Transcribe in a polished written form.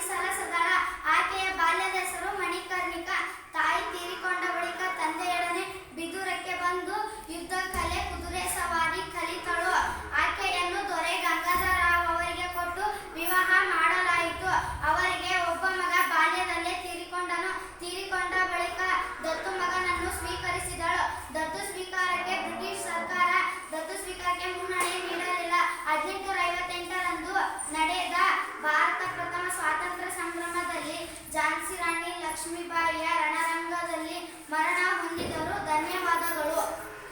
ಸಲಸದಳ. ಆಕೆಯ ಬಾಲ್ಯದ ಹೆಸರು ಮಣಿಕರ್ಣಿಕಾ. ತಾಯಿ ತೀರಿಕೊಂಡ ಬಳಿಕ ತಂದೆಯೊಡನೆ ಬಿದುರಕ್ಕೆ ಬಂದು ಯುದ್ಧ ಕಲೆ, ಕುದುರೆ ಸವಾರಿ ಕಲಿತಳು. ಆಕೆಯನ್ನು ದೊರೆ ಗಂಗಾಧರ ರಾವ್ ಅವರಿಗೆ ಕೊಟ್ಟು ವಿವಾಹ ಮಾಡಲಾಯಿತು. ಅವರಿಗೆ ಒಬ್ಬ ಮಗ ಬಾಲ್ಯದಲ್ಲೇ ತೀರಿಕೊಂಡನು. ತೀರಿಕೊಂಡ ಬಳಿಕ ದತ್ತು ಮಗನನ್ನು ಸ್ವೀಕರಿಸಿದಳು. ದತ್ತು ಸ್ವೀಕಾರಕ್ಕೆ ಬ್ರಿಟಿಷ್ ಸರ್ಕಾರ ದತ್ತು ಸ್ವೀಕಾರಕ್ಕೆ ಮುನ್ನಡೆ ನೀಡಲಿಲ್ಲ. 1858ರಂದು ನಡೆದ ಭಾರತ ಪ್ರಥಮ ಸ್ವಾತಂತ್ರ್ಯ ಸಂಗ್ರಾಮದಲ್ಲಿ ಝಾನ್ಸಿ ರಾಣಿ ಲಕ್ಷ್ಮೀಬಾಯಿಯ ರಣರಂಗದಲ್ಲಿ ಮರಣ